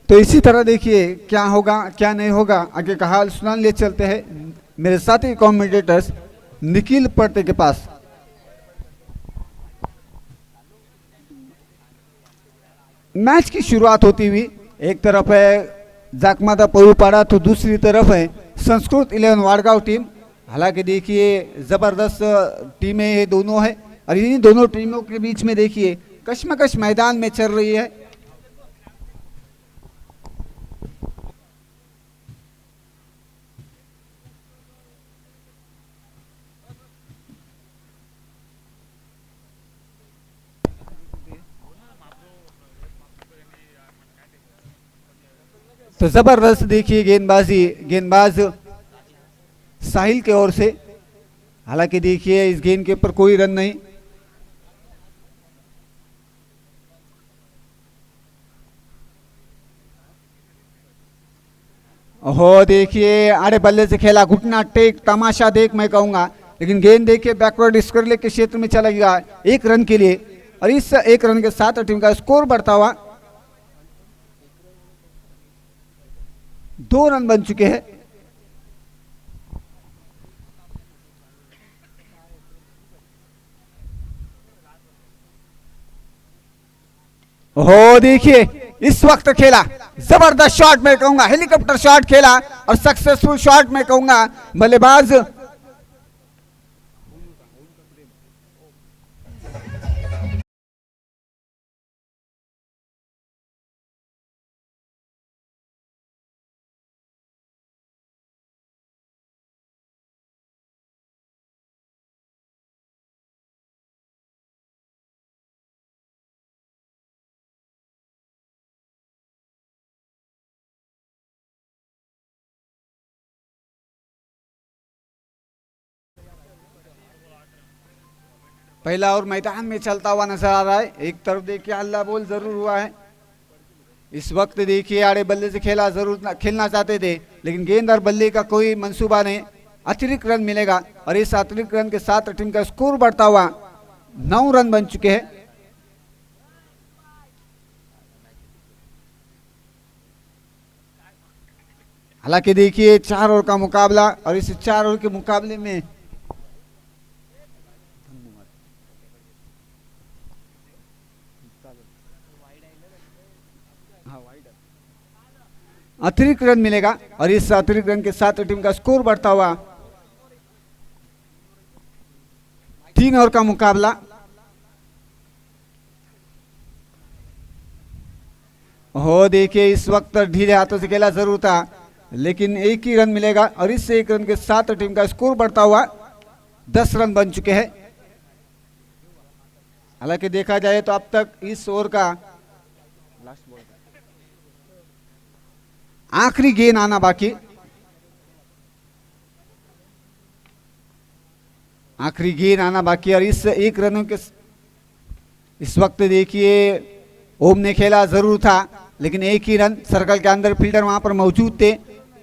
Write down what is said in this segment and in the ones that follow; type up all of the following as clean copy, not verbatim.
तो इसी तरह देखिए क्या होगा क्या नहीं होगा, आगे का हाल सुनाने ले चलते हैं मेरे साथी कमेंटेटर्स निखिल पर्ते के पास। मैच की शुरुआत होती हुई एक तरफ है जाकमादा परूपाड़ा तो दूसरी तरफ है संस्कृत 11 वाड़गांव टीम। हालांकि देखिए जबरदस्त टीमें ये दोनों है और इन दोनों टीमों के बीच में देखिए कश्मकश मैदान में चल रही है। तो जबरदस्त देखिए गेंदबाजी, गेंदबाज साहिल की ओर से। हालांकि देखिए इस गेंद के ऊपर कोई रन नहीं। हो देखिए आड़े बल्ले से खेला, घुटना टेक तमाशा देख मैं कहूंगा, लेकिन गेंद देखिए बैकवर्ड स्क्वायर के क्षेत्र में चला गया एक रन के लिए और इस एक रन के साथ टीम का स्कोर बढ़ता हुआ 2 रन बन चुके हैं। हो देखिए इस वक्त खेला जबरदस्त शॉट मैं कहूंगा, हेलीकॉप्टर शॉट खेला और सक्सेसफुल शॉट मैं कहूंगा। बल्लेबाज पहला और मैदान में चलता हुआ नजर आ रहा है। एक तरफ देखिए हल्ला बोल जरूर हुआ है। इस वक्त देखिए आड़े बल्ले से खेला जरूर खेलना चाहते थे, लेकिन गेंद और बल्ले का कोई मंसूबा नहीं। अतिरिक्त रन मिलेगा और इस अतिरिक्त रन के साथ टीम का स्कोर बढ़ता हुआ 9 रन बन चुके हैं। हालांकि देखिए 4 ओवर का मुकाबला और इस 4 ओवर के मुकाबले में अतिरिक्त रन मिलेगा और इस अतिरिक्त रन के साथ टीम का स्कोर बढ़ता हुआ 3 ओवर का मुकाबला। हो देखिए इस वक्त ढीले हाथों से खेला जरूर था, लेकिन एक ही रन मिलेगा और इस एक रन के साथ टीम का स्कोर बढ़ता हुआ 10 रन बन चुके हैं। हालांकि देखा जाए तो अब तक इस ओवर का आखिरी गेंद आना बाकी, आखिरी गेंद आना बाकी और इस एक रनों के इस वक्त देखिए ओम ने खेला जरूर था, लेकिन एक ही रन सर्कल के अंदर फील्डर वहां पर मौजूद थे,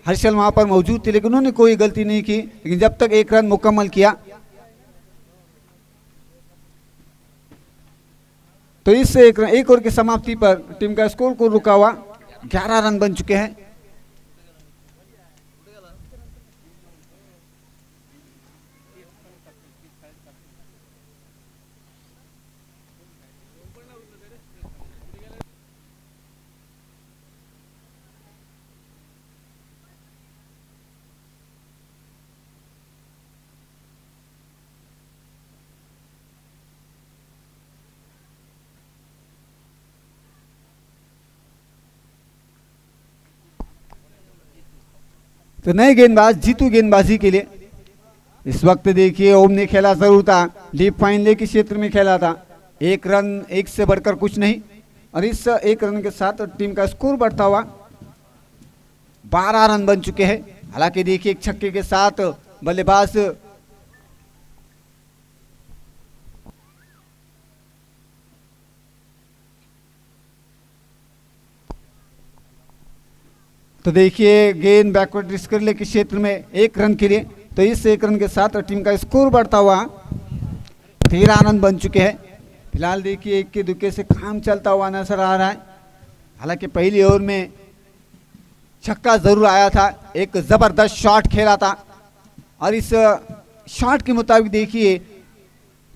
हर्षल वहां पर मौजूद थे, लेकिन उन्होंने कोई गलती नहीं की। लेकिन जब तक एक रन मुकम्मल किया तो इस एक ओवर की समाप्ति पर टीम का स्कोर को रुका हुआ 11 रन बन चुके हैं। तो नए गेंदबाज जीतू गेंदबाजी के लिए इस वक्त देखिए ओम ने खेला जरूर था, डीप फाइन ले के क्षेत्र में खेला था, एक रन एक से बढ़कर कुछ नहीं और इस एक रन के साथ टीम का स्कोर बढ़ता हुआ 12 रन बन चुके हैं। हालांकि देखिए एक छक्के के साथ बल्लेबाज तो देखिए गेंद बैकवर्ड स्क्वायर के क्षेत्र में एक रन के लिए, तो इस एक रन के साथ टीम का स्कोर बढ़ता हुआ 13 रन बन चुके हैं। फिलहाल देखिए एक के दुक्के से काम चलता हुआ नजर आ रहा है। हालांकि पहली ओवर में छक्का जरूर आया था, एक जबरदस्त शॉट खेला था। और इस शॉट के मुताबिक देखिए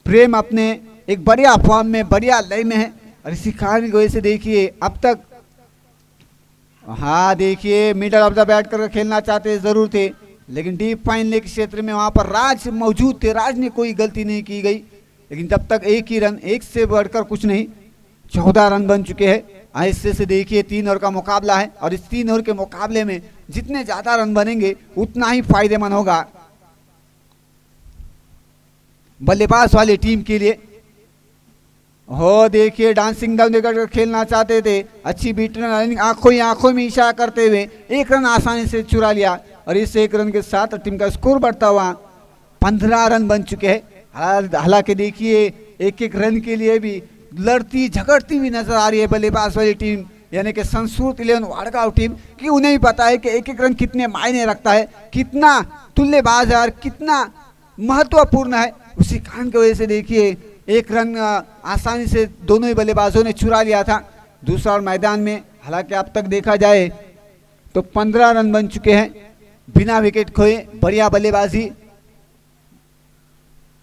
प्रेम अपने एक बढ़िया फॉर्म में, बढ़िया लय में है। और इसी कारण की वजह से देखिए अब तक, हाँ देखिए मिडल ऑफ द बैट कर खेलना चाहते जरूर थे, लेकिन डीप फाइन लेग क्षेत्र में वहां पर राज मौजूद थे, राज ने कोई गलती नहीं की गई। लेकिन जब तक एक ही रन, एक से बढ़कर कुछ नहीं, 14 रन बन चुके हैं। ऐसे से देखिए 3 ओवर का मुकाबला है, और इस 3 ओवर के मुकाबले में जितने ज्यादा रन बनेंगे उतना ही फायदेमंद होगा बल्लेबाज वाली टीम के लिए। हो देखिए डांसिंग डाउन देकर खेलना चाहते थे, अच्छी बीट रनिंग, आंखों में इशारा करते हुए एक रन आसानी से चुरा लिया। और इस एक रन के साथ टीम का स्कोर बढ़ता हुआ 15 रन बन चुके हैं। हालांकि देखिए एक एक रन के लिए भी लड़ती झगड़ती हुई नजर आ रही है बल्लेबाज वाली टीम, यानी कि संस्कृत 11 वाड़गांव टीम, कि उन्हें भी पता है कि एक एक रन कितने मायने रखता है, कितना तुल्यबाज है और कितना महत्वपूर्ण है। उसी कारण की वजह से देखिए एक रन आसानी से दोनों ही बल्लेबाजों ने चुरा लिया था दूसरा ओवर मैदान में। हालांकि अब तक देखा जाए तो 15 रन बन चुके हैं बिना विकेट खोए, बढ़िया बल्लेबाजी।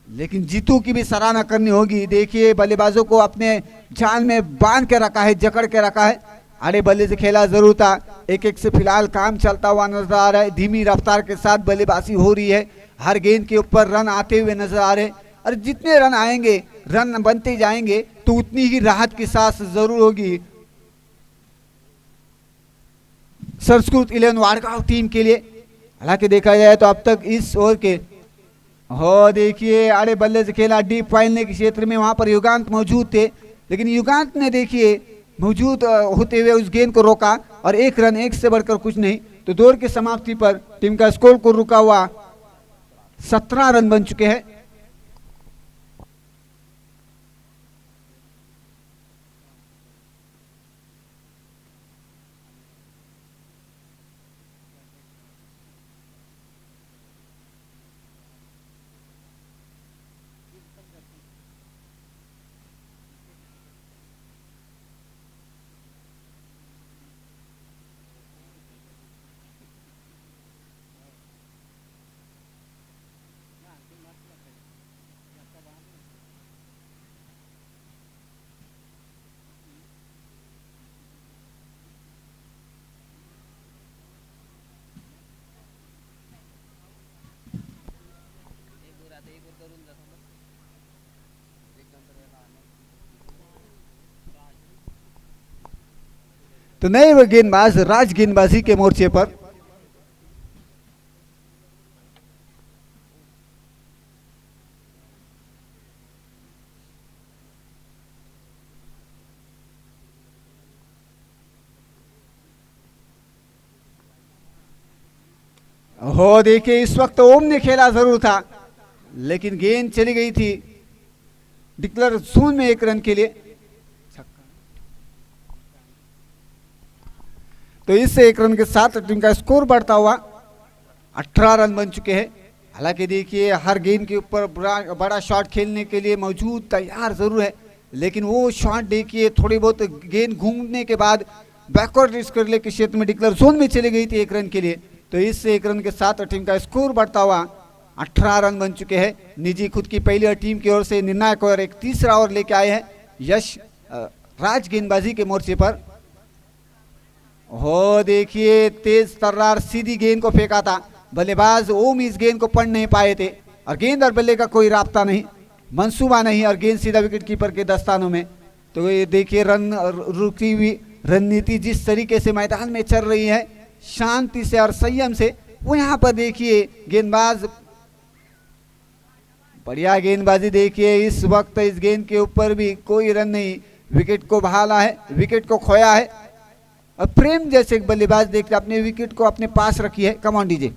लेकिन जीतू की भी सराहना करनी होगी, देखिए बल्लेबाजों को अपने जान में बांध के रखा है, जकड़ के रखा है। आड़े बल्ले से खेला जरूर था, एक एक से फिलहाल काम चलता हुआ नजर आ रहा है, धीमी रफ्तार के साथ बल्लेबाजी हो रही है, हर गेंद के ऊपर रन आते हुए नजर आ रहे हैं। और जितने रन आएंगे, रन बनते जाएंगे, तो उतनी ही राहत की सांस जरूर होगी संस्कृत 11 वाड़गांव टीम के लिए। हालांकि देखा जाए तो अब तक इस ओवर के, हो देखिए आड़े बल्ले से खेला डीप फाइनल के क्षेत्र में, वहां पर युगांत मौजूद थे, लेकिन युगांत ने देखिए मौजूद होते हुए उस गेंद को रोका, और एक रन, एक से बढ़कर कुछ नहीं। तो दौर की समाप्ति पर टीम का स्कोर को रुका हुआ 17 रन बन चुके हैं। तो नए वो गेंदबाज राज गेंदबाजी के मोर्चे पर, हो देखिए इस वक्त ओम ने खेला जरूर था, लेकिन गेंद चली गई थी डिक्लेयर जोन में एक रन के लिए। तो इस एक रन के साथ टीम का स्कोर बढ़ता हुआ 18 रन बन चुके हैं। हालांकि देखिए हर गेंद के ऊपर बड़ा शॉट खेलने के लिए मौजूद तैयार जरूर है, लेकिन वो शॉट देखिए थोड़ी बहुत गेंद घूमने के बाद बैकवर्ड स्क्वायर के क्षेत्र में डिक्लेयर जोन में चली गई थी एक रन के लिए। तो इस एक रन के साथ टीम का स्कोर बढ़ता हुआ 18 रन बन चुके हैं। निजी खुद की पहली और टीम की ओर से निर्णायक और एक तीसरा ओवर लेके आए हैं यश राज गेंदबाजी के मोर्चे पर। हो देखिए तेज तर्रार सीधी गेंद को फेंका था, बल्लेबाज ओम इस गेंद को पढ़ नहीं पाए थे, और गेंद और बल्ले का कोई राब्ता नहीं, मंसूबा नहीं, और गेंद सीधा विकेट कीपर के दस्तानों में। तो ये देखिए रन रुकी हुई रणनीति जिस तरीके से मैदान में चल रही है, शांति से और संयम से, वो यहाँ पर देखिए गेंदबाज बढ़िया गेंदबाजी। देखिए इस वक्त इस गेंद के ऊपर भी कोई रन नहीं, विकेट को बहाला है, विकेट को खोया है। और प्रेम जैसे बल्लेबाज देखते अपने विकेट को अपने पास रखी है। Come on DJ.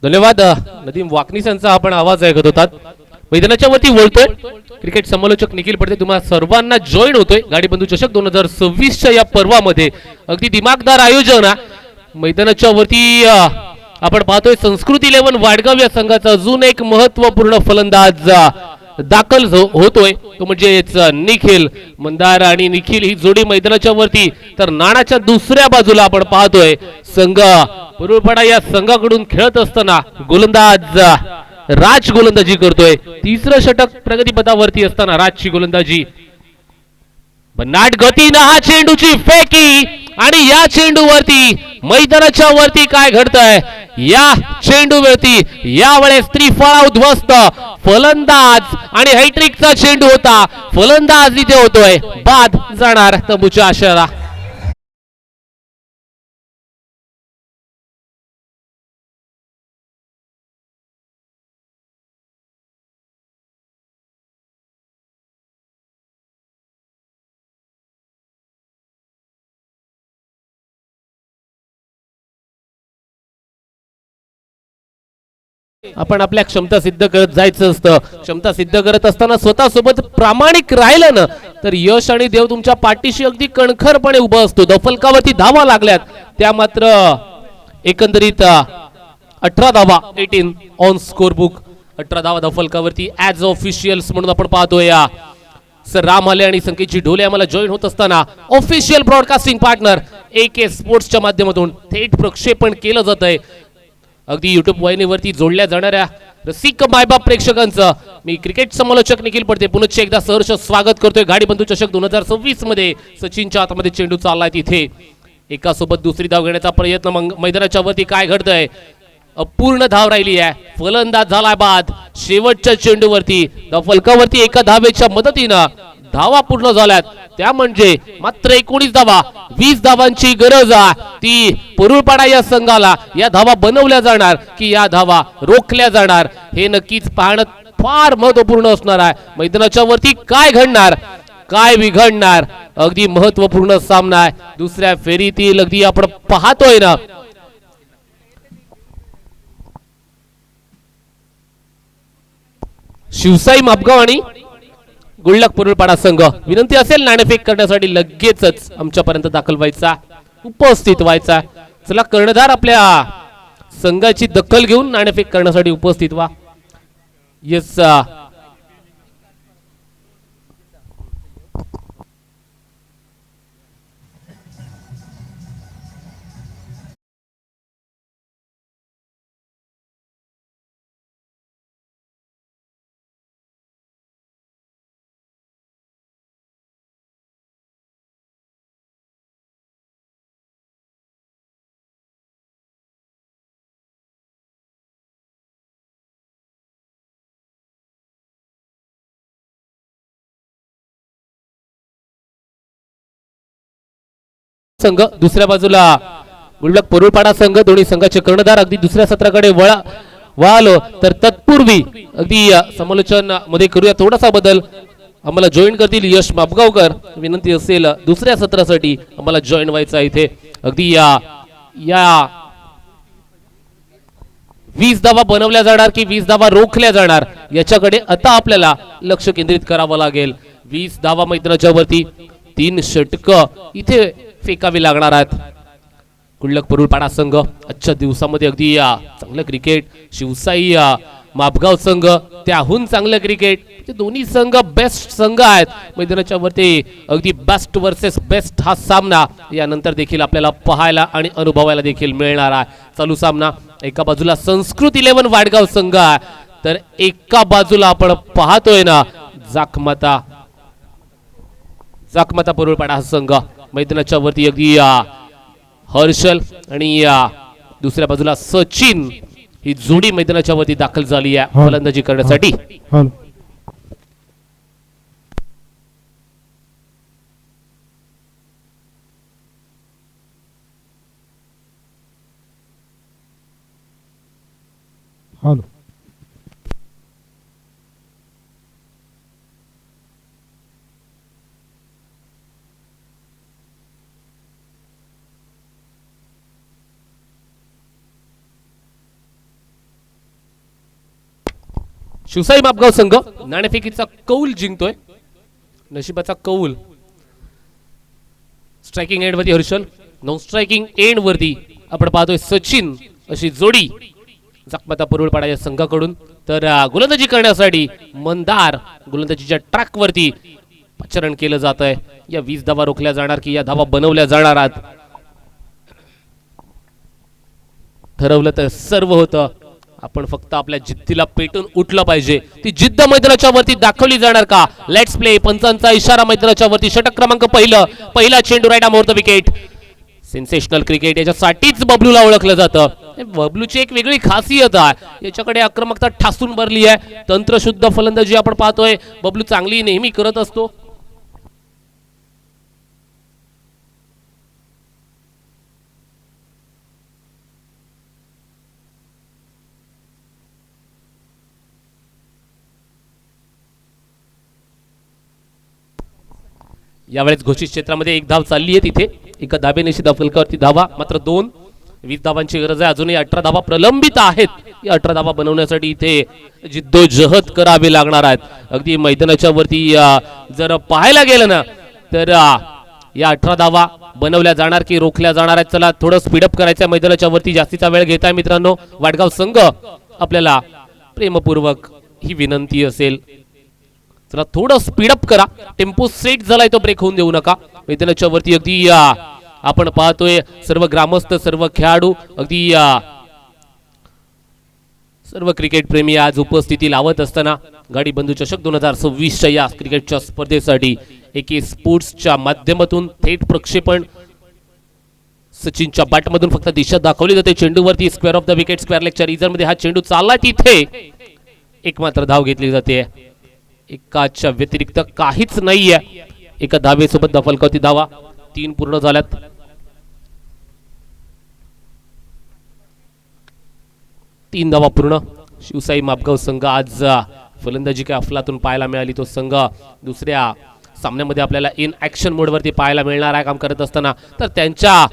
धन्यवाद नदीम वाकनीस यांचा आपण आवाज ऐकत होतात. मैदानाच्या वरती वळतोय क्रिकेट समालोचक निखिल पडते. तुम्हा सर्वांना जॉईन होतोय गाडी बंधू चषक 2026च्या या पर्वामध्ये. अगदी दिमागदार आयोजन. मैदानाच्या वरती आपण पाहतोय संस्कृती 11 वाडगाव या संघाचा अजून एक महत्वपूर्ण फलंदाज दाखल होतोय, तो म्हणजेच निखिल. मंदार आणि निखिल ही जोडी मैदानाच्या वरती. तर नाणाच्या दुसऱ्या बाजूला आपण पाहतोय संघ पुरुळपाडा या संघाकडून खेळत असताना गोलंदाज राज गोलंदाजी करतोय. तिसरं षटक प्रगतीपथावरती असताना राजची गोलंदाजी. बनाट गतीनं हा चेंडूची फेकी आणि या चेंडूवरती मैदानाच्या वरती काय घडतंय या चेंडूवरती यावेळेस त्रिफळा उद्ध्वस्त. फलंदाज आणि हॅट्रिकचा चेंडू होता. फलंदाज इथे होतोय बाद जाणार तंबूच्या आशेला. आपण आपल्या क्षमता सिद्ध करत जायचं असतं. क्षमता सिद्ध करत असताना स्वतः सोबत प्रामाणिक राहिलं ना तर यश आणि देव तुमच्या पाठीशी अगदी कणखरपणे उभा असतो. दफलकावरती धावा लागल्यात त्या मात्र एकंदरीत 18 धावा 18 ऑन स्कोर बुक. 18 धावा दफलकावरती ऍज ऑफिशियल्स म्हणून आपण पाहतोय. सर राम आले आणि संकेतजी ढोले आम्हाला जॉईन होत असताना ऑफिशियल ब्रॉडकास्टिंग पार्टनर AK स्पोर्ट्सच्या माध्यमातून थेट प्रक्षेपण केलं जात आहे. अगदी युट्यूब वाहिनीवरती जोडल्या जाणाऱ्या रसिक मायबाप प्रेक्षकांचं मी क्रिकेट समालोचक निखिल पडते पुनश्च एकदा सहर्ष स्वागत करतोय. गाडी बंधू चषक 2026 मध्ये सचिनच्या हातामध्ये चेंडू चाललाय. तिथे एकासोबत दुसरी धाव घेण्याचा प्रयत्न. मैदानाच्या वरती काय घडतंय अपूर्ण धाव राहिली आहे. फलंदाज झालाय बाद. शेवटच्या चेंडूवरती फलकावरती एका धावेच्या मदतीनं धावा पूर्ण झाल्यात. त्या म्हणजे मात्र 19 धावा. 20 धावांची गरज आहे. ती पुरुळपाडा या संघाला. या धावा बनवल्या जाणार की या धावा रोखल्या जाणार हे नक्कीच पाहणं फार महत्वपूर्ण असणार आहे. मैदानाच्या वरती काय घडणार काय बिघडणार अगदी महत्वपूर्ण सामना आहे. दुसऱ्या फेरीतील अगदी आपण पाहतोय ना शिवसाई मापगाव आणि गुळलक पुरुळपाडा संघ. विनंती असेल नाणेफेक करण्यासाठी लगेचच आमच्यापर्यंत दाखल व्हायचा उपस्थित व्हायचा. चला कर्णधार आपल्या संघाची दखल घेऊन नाणेफेक करण्यासाठी उपस्थित व्हा. येस संघ दुसऱ्या बाजूला गुळलक पुरुळपाडा संघ. दोन्ही संघाचे कर्णधार अगदी दुसऱ्या सत्राकडे वळालो तर तत्पूर्वी अगदी समालोचन मध्ये करूया थोडासा बदल. आम्हाला जॉईन करतील यश मापगावकर. विनंती असेल दुसऱ्या सत्रासाठी आम्हाला जॉईन व्हायचं आहे. इथे अगदी या 20 धावा बनवल्या जाणार की 20 धावा रोखल्या जाणार याच्याकडे आता आपल्याला लक्ष केंद्रित करावं लागेल. 20 धावा मैदानाच्या वरती 3 षटक इथे फेकावी लागणार आहेत. गुळलक पुरुळपाडा संघ आजच्या दिवसामध्ये अगदी चांगलं क्रिकेट. शिवसाई मापगाव संघ त्याहून चांगलं क्रिकेट. दोन्ही संघ बेस्ट संघ आहेत मैदानाच्या वरती. अगदी बेस्ट वर्सेस बेस्ट हा सामना यानंतर देखील आपल्याला पाहायला आणि अनुभवायला देखील मिळणार आहे. चालू सामना एका बाजूला संस्कृती 11 वाडगाव संघ आहे तर एका बाजूला आपण पाहतोय ना जाखमाता पुरुळपाडा हा संघ. मैदानाच्या वरती अगदी हर्षल आणि दुसऱ्या बाजूला सचिन ही जोडी मैदानाच्या वरती दाखल झाली आहे फलंदाजी करण्यासाठी. शिवसाई मापगाव संघ नाणेफेकीचा कौल जिंकतोय. नशिबाचा कौल. स्ट्रायकिंग एंड वरती हर्षल, नॉन स्ट्रायकिंग एंड वरती आपण पाहतोय सचिन अशी जोडी जखमाता पुरवळपाडा या संघाकडून. तर गोलंदाजी करण्यासाठी मंदार गोलंदाजीच्या ट्रॅक वरती पाचारण केलं जात आहे. या 20 धावा रोखल्या जाणार की या धावा बनवल्या जाणार आहेत. ठरवलं तर सर्व होतं. आपण फक्त आपल्या जिद्दीला पेटून उठलं पाहिजे. ती जिद्द मैदानाच्या वरती दाखवली जाणार का? Let's play. पंचांचा इशारा मैदानाच्या वरती. षटक क्रमांक पहिला चेंडू right more the wicket. Sensational cricket याच्यासाठीच बबलूला ओळखलं जातं. बबलूची एक वेगळी खासियत आहे. याच्याकडे आक्रमकता ठासून भरली आहे. तंत्रशुद्ध फलंदाजी आपण पाहतोय बबलू चांगली नेहमी करत असतो. यावेळेस घोषित क्षेत्रामध्ये एक धाव चालली आहे. तिथे एका धाबेनिशी फलकावरती धावा मात्र 2. 20 धावांची गरज आहे. अजूनही 18 धावा प्रलंबित आहेत. या 18 धावा बनवण्यासाठी इथे जिद्दोजहद करावी लागणार आहेत. अगदी मैदानाच्या वरती जर पाहायला गेलं ना तर या 18 धावा बनवल्या जाणार की रोखल्या जाणार आहेत. चला थोडं स्पीडअप करायचं मैदानाच्या वरती. जास्तीचा वेळ घेताय मित्रांनो. वाडगाव संघ आपल्याला प्रेमपूर्वक ही विनंती असेल. चला थोडं स्पीडअप करा. टेम्पो सेट झालाय तो ब्रेक होऊन देऊ नका. मैदानाच्या वरती अगदी आपण पाहतोय सर्व ग्रामस्थ, सर्व खेळाडू, अगदी सर्व क्रिकेट प्रेमी आज उपस्थिती लावत असताना गाडी बंधू चषक 2026च्या या क्रिकेटच्या स्पर्धेसाठी एके स्पोर्ट्सच्या माध्यमातून थेट प्रक्षेपण. सचिनच्या बॅटमधून फक्त दिशा दाखवली जाते. चेंडूवरती square of the wicket, square लेगच्या रिझन मध्ये हा चेंडू चालला. तिथे एक मात्र धाव घेतली जाते. एकाच्या व्यतिरिक्त काहीच नाहीये. एका धावेसोबत दफलकावती धावा 3 पूर्ण झाल्यात. तीन धावा पूर्ण. शिवसाई मापगाव संघ आज फलंदाजी काय अफलातून पाहायला मिळाली. तो संघ दुसऱ्या सामन्यामध्ये आपल्याला इन ऍक्शन मोड वरती पाहायला मिळणार आहे काम करत असताना. तर त्यांच्या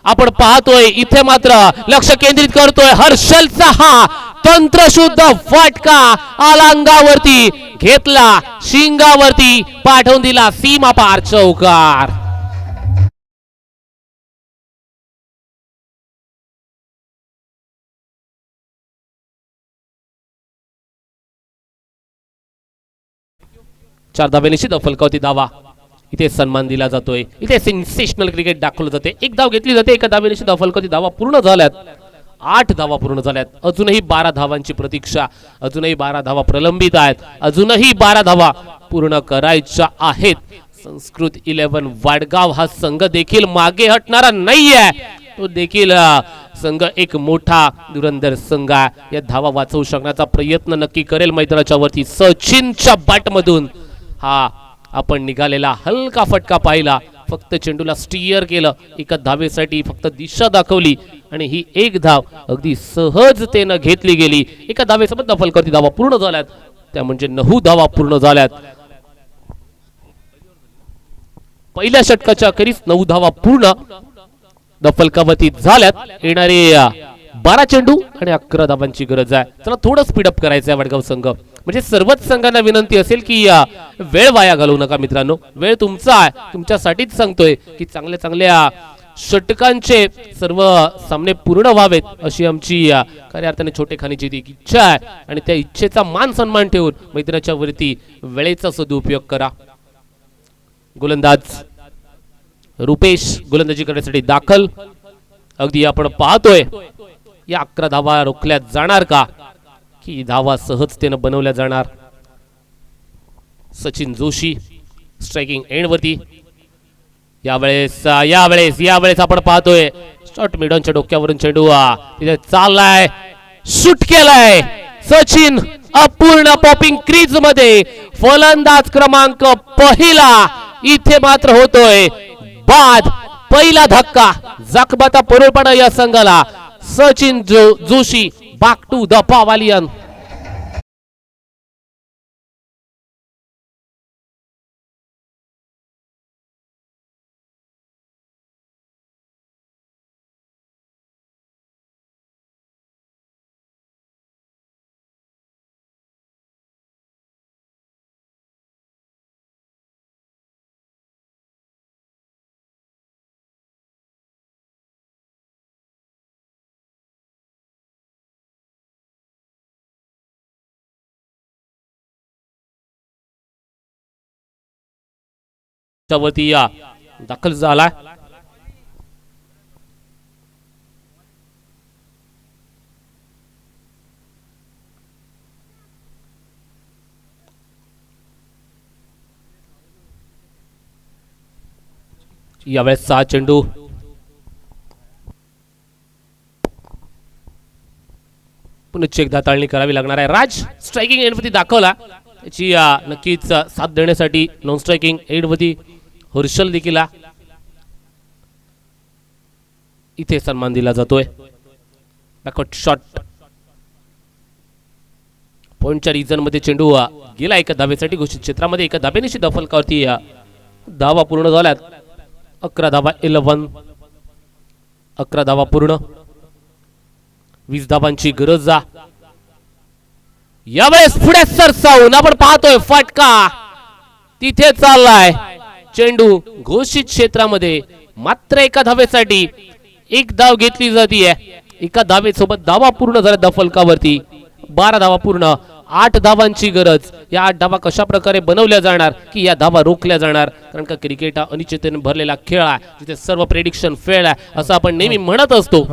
आपण पाहतोय इथे मात्र लक्ष केंद्रित करतोय. हर्षलचा हा तंत्रशुद्ध फटका अलंगावरती घेतला, शिंगावरती पाठवून दिला सीमा पार चौकार. चार धाब्यानिशी फलकावती धावा. इथे सन्मान दिला जातोय. इथे सेन्सेशनल क्रिकेट दाखवलं जाते. एक धाव घेतली जाते. एका धाब्यानिशी फलकावती धावा पूर्ण झाल्यात. 8 धावा पूर्ण झाल्यात. अजूनही 12 धावांची प्रतीक्षा. अजूनही 12 धावा प्रलंबित आहेत. अजूनही 12 धावा पूर्ण करायच्या आहेत. संस्कृत 11 वाडगाव हा संघ देखील मागे हटणारा नाहीये. तो देखील संघ एक मोठा धुरंधर संघ आहे. या धावा वाचवू शकण्याचा प्रयत्न नक्की करेल मैदानाच्या वरती. सचिनच्या बॅटमधून हा आपण निघालेला हलका फटका पाहिला. फक्त चेंडूला स्टीयर केलं. एका धावेसाठी फक्त दिशा दाखवली आणि ही एक धाव अगदी सहजतेनं घेतली गेली. एका धावेसोबत फलकावती धावा पूर्ण झाल्यात. त्या म्हणजे 9 धावा पूर्ण झाल्यात. पहिल्या षटकाच्या अखेरीस 9 धावा पूर्ण फलकावती झाल्यात. येणारे 12 चेंडू आणि 11 धावांची गरज आहे. चला थोडं स्पीडअप करायचं आहे वडगाव संघ. म्हणजे सर्वच संघांना विनंती असेल की वेळ वाया घालवू नका मित्रांनो. वेळ तुमचा आहे. तुमच्यासाठीच सांगतोय की चांगल्या चांगल्या षटकांचे सर्व सामने पूर्ण व्हावेत अशी आमची खऱ्या अर्थाने छोटेखानीची ती इच्छा आहे. आणि त्या इच्छेचा मान सन्मान ठेवून मैदानाच्या वरती वेळेचा सदुपयोग करा. गोलंदाज रुपेश गोलंदाजी करण्यासाठी दाखल. अगदी आपण पाहतोय या 11 धावा रोखल्या जाणार का की धावा सहजतेनं बनवल्या जाणार. सचिन जोशी स्ट्रायकिंग एंड वरती. यावेळेस आपण पाहतोय शॉर्ट मिडॉनच्या डोक्यावरून चेंडू तिथे चाललाय, शूट केलाय. सचिन अपूर्ण पॉपिंग क्रीज मध्ये. फलंदाज क्रमांक पहिला इथे मात्र होतोय बाद. पहिला धक्का जखमाता परोळपाडा या संघाला. Sachin Joshi back to the pavilion. च्या वरती या दाखल झाला. यावेळेस 6 चेंडू पुन्हा एकदा ताळणी करावी लागणार आहे. राज स्ट्रायकिंग एंडवरती दाखवला, त्याची नक्कीच साथ देण्यासाठी नॉन स्ट्रायकिंग एंडवरती हर्षल देखील इथे सन्मान दिला जातोय. बॅकवर्ड शॉट पॉइंटच्या रिजन मध्ये चेंडू गेला एका धावेसाठी घोषित क्षेत्रामध्ये. एका धाब्यानिशी दफलकावरती धावा पूर्ण झाल्यात. 11 धावा 11 धावा पूर्ण, 20 धावांची गरज. यावेळेस पुढे सरसावून आपण पाहतोय फटका तिथे चाललाय. चेंडू घोषित क्षेत्रामध्ये मात्र एका धावेसाठी एक धाव घेतली जाते. एका धावेसोबत धावा पूर्ण झाल्या दफलकावरती. 12 धावा पूर्ण, 8 धावांची गरज. या 8 धावा कशा प्रकारे बनवल्या जाणार की या धावा रोखल्या जाणार, कारण का क्रिकेट हा अनिश्चिततेने भरलेला खेळ आहे जिथे सर्व प्रेडिक्शन फेल आहे असं आपण नेहमी म्हणत असतो.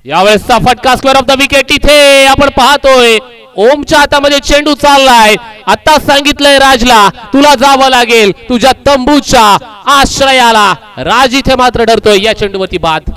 यावेळेसचा फटका स्क्वेअर ऑफ द विकेट. इथे आपण पाहतोय ओमच्या हातामध्ये चेंडू चाललाय. आता सांगितलंय राजला तुला जावं लागेल तुझ्या तंबूच्या आश्रयाला. राज इथे मात्र डरतोय. या चेंडूवरती बाद.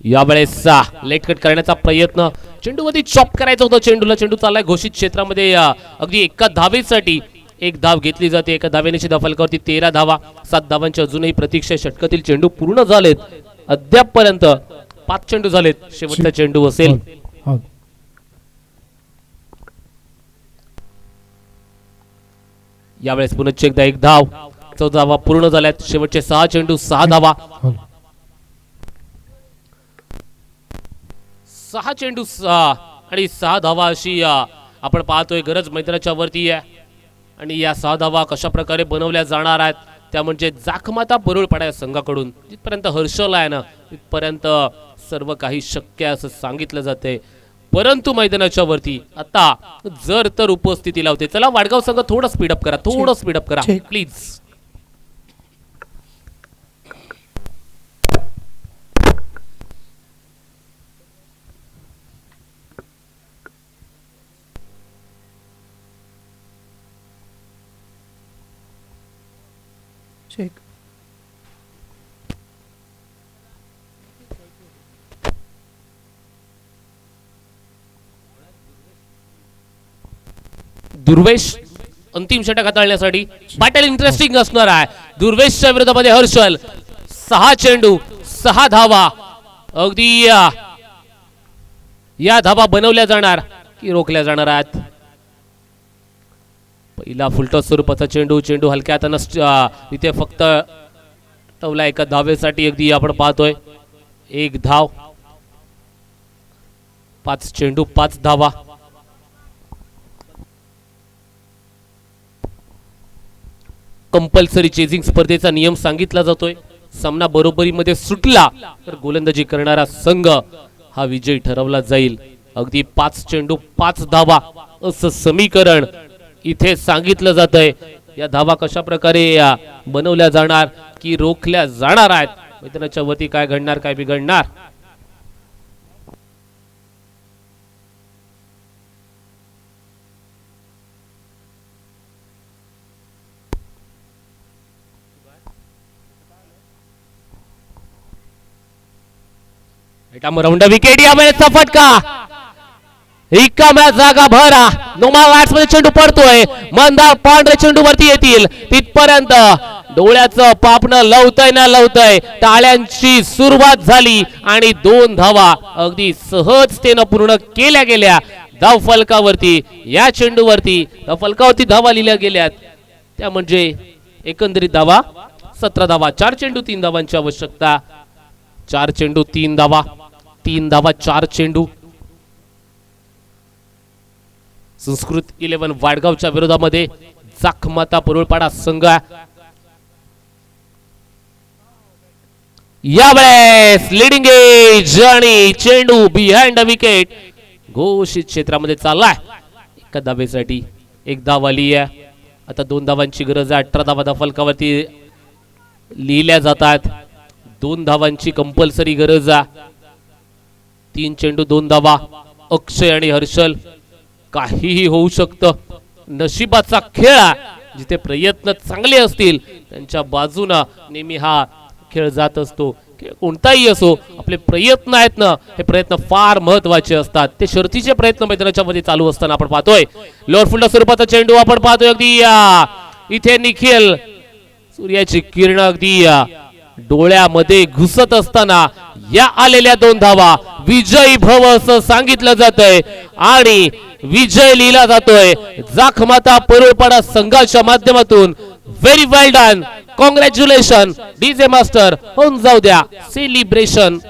यावेळेस लेट कट करण्याचा प्रयत्न, चेंडूवरती चॉप करायचं होतं चेंडूला. चेंडू चाललाय घोषित क्षेत्रामध्ये. अगदी एका धावेसाठी एक धाव घेतली जाते. एका धावेनिशी दफलकावरती 13 धावा, 7 धावांची अजूनही प्रतीक्षा. षटकातील चेंडू पूर्ण झालेत अद्यापपर्यंत. 5 चेंडू झालेत. शेवटचा चेंडू असेल. यावेळेस पुन्हा एकदा एक धाव. 14 धावा पूर्ण झाल्यात. शेवटचे 6 चेंडू 6 धावा. 6 चेंडू आणि 6 धावा अशी आपण पाहतोय गरज मैदानाच्या वरती आहे. आणि या 6 धावा कशा प्रकारे बनवल्या जाणार आहेत त्या म्हणजे जाखमाता परुळ पडा संघाकडून. जिथपर्यंत हर्षल आहे ना तिथपर्यंत सर्व काही शक्य असं सांगितलं जाते. परंतु मैदानाच्या वरती आता जर तर उपस्थिती लावते. चला वाडगाव संघ थोडं स्पीडअप करा, थोडं स्पीडअप करा प्लीज. दुर्वेश अंतिम षटक हाताळण्यासाठी. बॅटल इंटरेस्टिंग असणार आहे. दुर्वेशच्या विरोधामध्ये हर्षल. 6 चेंडू 6 धावा. अगदी या धावा बनवल्या जाणार की रोखल्या जाणार आहेत. पहिला फुलटॉस स्वरूपाचा चेंडू. चेंडू हलक्या हातानं इथे फक्त टवला एका धावेसाठी. अगदी आपण पाहतोय 1 धाव. 5 चेंडू 5 धावा. कंपल्सरी चेजिंग स्पर्धेचा नियम सांगितला जातोय. सामना बरोबरीमध्ये सुटला तर गोलंदाजी करणारा संघ हा विजयी ठरवला जाईल. अगदी 5 चेंडू 5 धावा असं समीकरण इथे सांगितलं जातंय. या धावा कशा प्रकारे बनवल्या जाणार की रोखल्या जाणार आहेत, मैदानाच्या वरती काय घडणार काय बिघडणार. राऊंड विकेट, या वेळेचा फटका, रिकाम्या जागा भरा. नोमा वॅट्स मध्ये चेंडू पडतोय, मंदार पांढरे चेंडू वरती येतील तिथपर्यंत डोळ्याचं पापणं लवतय ना लवतय. टाळ्यांची सुरुवात झाली आणि 2 धावा अगदी सहजतेनं पूर्ण केल्या गेल्या धाव फलकावरती. या चेंडूवरती धाव फलकावरती धावा लिहिल्या गेल्यात, त्या म्हणजे एकंदरीत धावा 17 धावा. 4 चेंडू 3 धावांची आवश्यकता. 4 चेंडू 3 धावा, 3 धावा 4 चेंडू. संस्कृत 11 वाडगावच्या विरोधामध्ये जाखमाता परुळपाडा संघ. यावेळेस लिडिंग एज आणि चेंडू बिहाइंड विकेट घोषित क्षेत्रामध्ये चाललाय. एका धावेसाठी 1 धाव आली आहे. आता 2 धावांची गरज आहे. 18 धावा फलकावरती लिहिल्या जातात. 2 धावांची कंपल्सरी गरज आहे. 3 चेंडू 2 धावा. अक्षय आणि हर्षल, काहीही होऊ शकतं. नशिबाचा खेळ, जिथे प्रयत्न चांगले असतील त्यांच्या बाजूने नेहमी हा खेळ जात असतो. कोणताही असो, आपले प्रयत्न आहेत ना, हे प्रयत्न फार महत्वाचे असतात. ते शर्तीचे प्रयत्न मैदानाच्या मध्ये चालू असताना आपण पाहतोय. लोअर फुल्ड स्वरूपाचा चेंडू आपण पाहतोय. अगदी इथे निखिल, सूर्याची किरण अगदी डोळ्यामध्ये घुसत असताना या आलेल्या 2 धावा. विजयी भव असं सांगितलं जातंय आणि विजय लिहिला जातोय जाखमाता परुळपाडा संघाच्या माध्यमातून. व्हेरी वेल डन, कॉंग्रॅच्युलेशन डीजे मास्टर. होऊन जाऊ द्या सेलिब्रेशन.